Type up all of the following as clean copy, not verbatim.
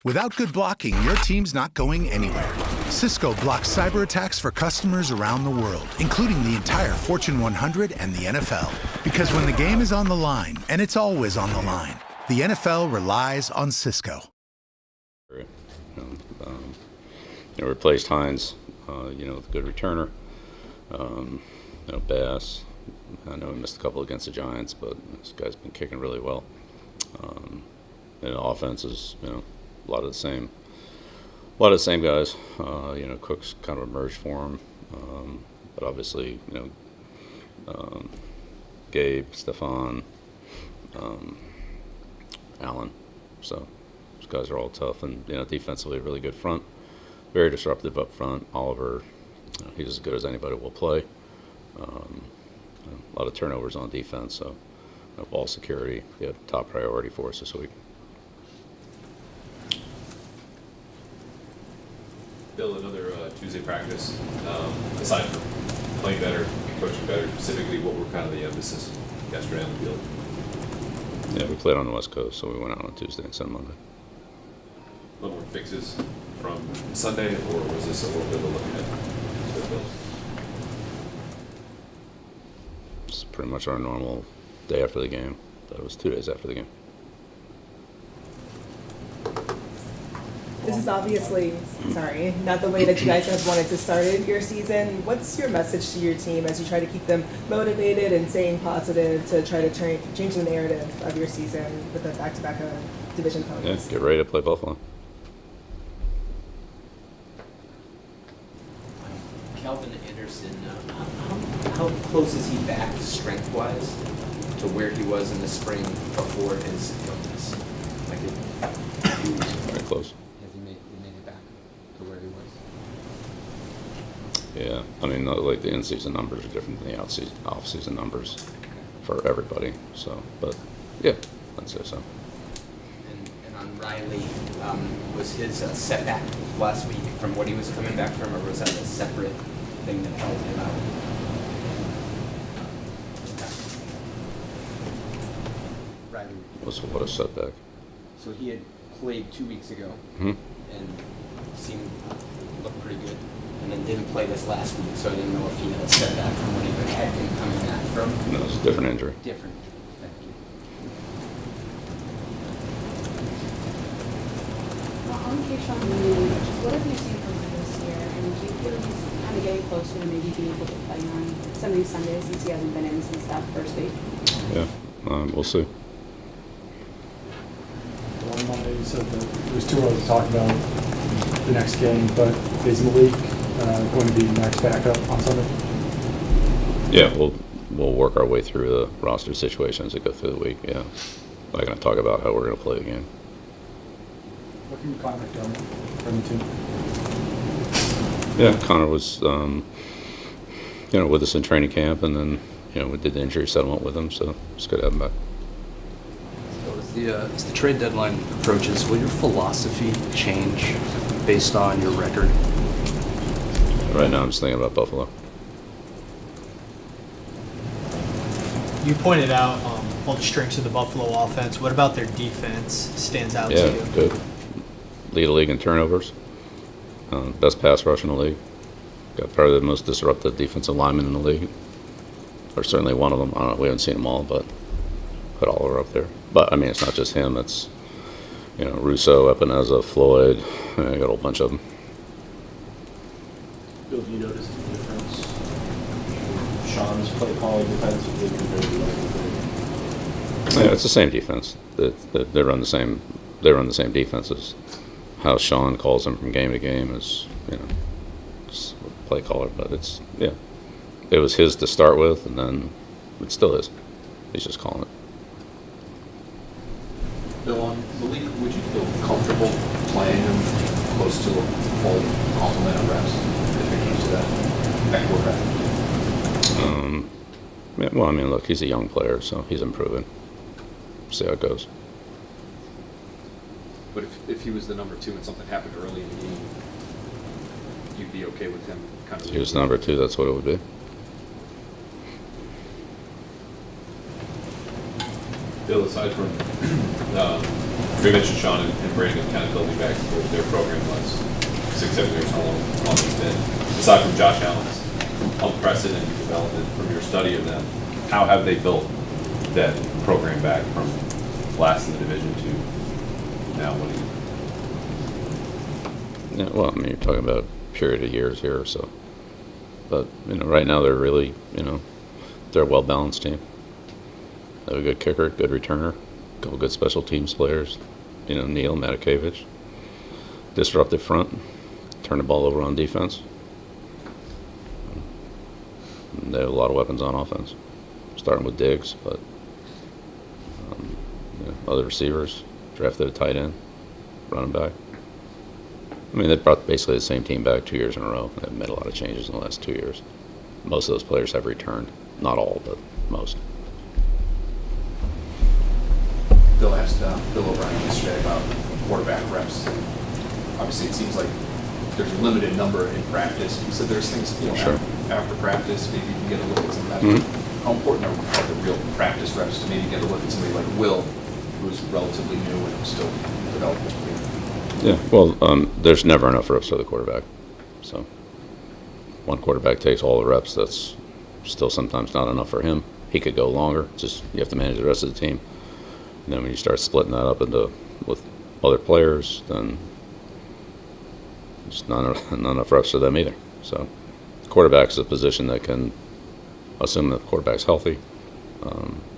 Without good blocking, your team's not going anywhere. Cisco blocks cyber attacks for customers around the world, including the entire Fortune 100 and the NFL. Because when the game is on the line, and it's always on the line, the NFL relies on Cisco. Replaced Hines, with a good returner. Bass. I know he missed a couple against the Giants, but this guy's been kicking really well. And the offense is, a lot of the same guys. Cook's kind of emerged for him, but obviously, Gabe, Stefan, Allen. So those guys are all tough, and defensively, a really good front. Very disruptive up front. Oliver, he's as good as anybody will play. A lot of turnovers on defense, so ball security, top priority for us this week. Bill, another Tuesday practice. Aside from playing better and coaching better, specifically, what were kind of the emphasis yesterday on the field? Yeah, we played on the West Coast, so we went out on Tuesday instead of Monday. A little more fixes from Sunday, or was this a little bit of a look ahead to the Bills? It's pretty much our normal day after the game. That was 2 days after the game. This is obviously, not the way that you guys have wanted to start your season. What's your message to your team as you try to keep them motivated and staying positive to try to change the narrative of your season with the back-to-back division opponents? Yeah, get ready to play Buffalo. Calvin Anderson, how close is he back strength-wise to where he was in the spring before his illness? Very close. Has he made it back to where he was? Yeah, the in-season numbers are different than the off-season numbers for everybody. So, but yeah, I'd say so. And on Riley, was his setback last week from what he was coming back from, or was that a separate thing that held him out? Riley. What a setback. So he had played 2 weeks ago Mm-hmm. and looked pretty good, and then didn't play this last week. So I didn't know if he had a setback from what he had been coming back from. No, it's a different injury. Different. Thank you. On Keyshawn Lee, what have you seen from him this year? And do you feel he's kind of getting closer to maybe being able to play on some of these Sundays since he hasn't been in since that first week? Yeah, we'll see. On Monday, you said that it was too early to talk about the next game, but is Malik going to be Mac's backup on Sunday? Yeah, we'll work our way through the roster situation as we go through the week. Yeah, I'm not going to talk about how we're going to play the game. What can Connor McDermott from the team? Yeah, Connor was, with us in training camp, and then, we did the injury settlement with him, so it's good to have him back. As the trade deadline approaches, will your philosophy change based on your record? Right now I'm just thinking about Buffalo. You pointed out all the strengths of the Buffalo offense. What about their defense stands out to you? Yeah, good. Lead the league in turnovers. Best pass rush in the league. Got probably the most disruptive defensive lineman in the league. Or certainly one of them. I don't know, we haven't seen them all, but put Oliver up there. But, it's not just him. It's, Russo, Epineza, Floyd. I got a whole bunch of them. Bill, do you notice the difference in Sean's play calling defensively compared to the Yeah, it's the same defense. They run the same defenses. How Sean calls them from game to game is, it's play caller. But it was his to start with, and then it still is. He's just calling it. Bill, on Malik, would you feel comfortable playing him close to a full complement of reps if it came to that quarterback? Look, he's a young player, so he's improving. See how it goes. But if he was the number 2 and something happened early in the game, you'd be okay with him kind of... If he was number 2, that's what it would be. Bill, aside from You mentioned Sean and Brandon kind of building back to where their program was 6-7 years, how long it's been. Aside from Josh Allen's unprecedented development from your study of them, how have they built that program back from last in the division to now winning? Yeah, well, I mean, you're talking about a period of years here, so. But, right now they're really, they're a well-balanced team. They have a good kicker, good returner, a couple good special teams players, Neil Matakevich. Disruptive front, turn the ball over on defense. And they have a lot of weapons on offense, starting with Diggs, but other receivers, drafted a tight end, running back. I mean, they brought basically the same team back 2 years in a row. They've made a lot of changes in the last 2 years. Most of those players have returned. Not all, but most. Bill asked Bill O'Brien yesterday about quarterback reps. And obviously, it seems like there's a limited number in practice. He said there's things, Sure. after practice, maybe you can get a look at some of that. Mm-hmm. How important are the real practice reps to maybe get a look at somebody like Will, who's relatively new and still developing? Yeah, well, there's never enough reps for the quarterback. So one quarterback takes all the reps. That's still sometimes not enough for him. He could go longer. Just you have to manage the rest of the team. And then when you start splitting that up with other players, then it's not enough reps for them either. So quarterback's a position that can, assuming that the quarterback's healthy,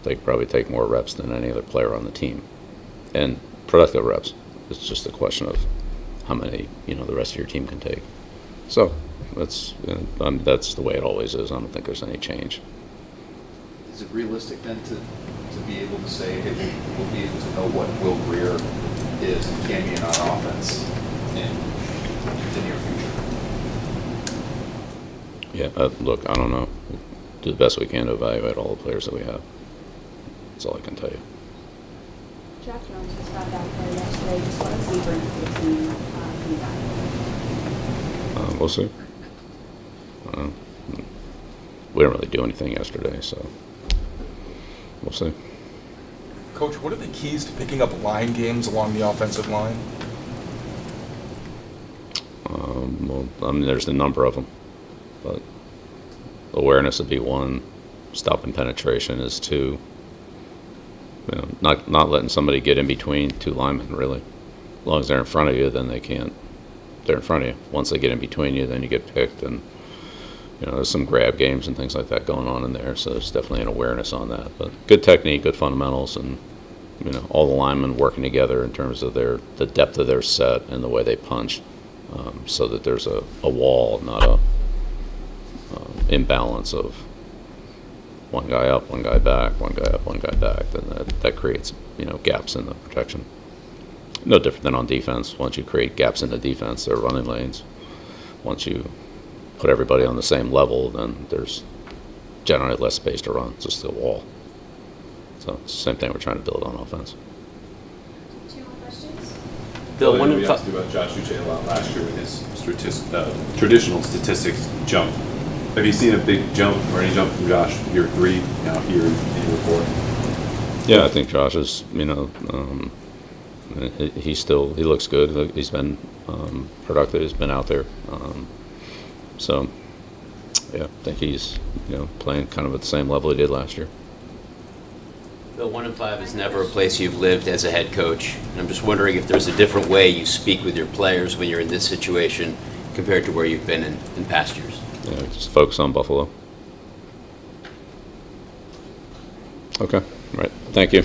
they could probably take more reps than any other player on the team, and productive reps. It's just a question of how many the rest of your team can take. So that's the way it always is. I don't think there's any change. Is it realistic then to be able to say, hey, we'll be able to know what Will Greer is and can be in our offense in the near future? Yeah, look, I don't know. We'll do the best we can to evaluate all the players that we have. That's all I can tell you. Jack Jones was found out there yesterday. Just what does he bring to the team from that? We'll see. We didn't really do anything yesterday, so we'll see. Coach, what are the keys to picking up line games along the offensive line? Well, I mean, there's a number of them, but awareness would be one. Stopping penetration is two. Not letting somebody get in between two linemen, really. As long as they're in front of you, then they can't. They're in front of you. Once they get in between you, then you get picked, and there's some grab games and things like that going on in there. So there's definitely an awareness on that. But good technique, good fundamentals, and all the linemen working together in terms of the depth of their set and the way they punch, so that there's a wall, not a imbalance of one guy up, one guy back, one guy up, one guy back. Then that creates gaps in the protection. No different than on defense. Once you create gaps in the defense, there are running lanes. Once you put everybody on the same level, then there's generally less space to run. It's just a wall. So it's the same thing we're trying to build on offense. 2 more questions? Bill, we asked you about Josh Uche a lot last year with his traditional statistics jump. Have you seen a big jump or any jump from Josh year 3 now here in year 4? Yeah, I think Josh is, he looks good. He's been productive. He's been out there. So, yeah, I think he's, playing kind of at the same level he did last year. Bill, 1-5 is never a place you've lived as a head coach. And I'm just wondering if there's a different way you speak with your players when you're in this situation compared to where you've been in past years. Yeah, just focus on Buffalo. Okay, all right. Thank you.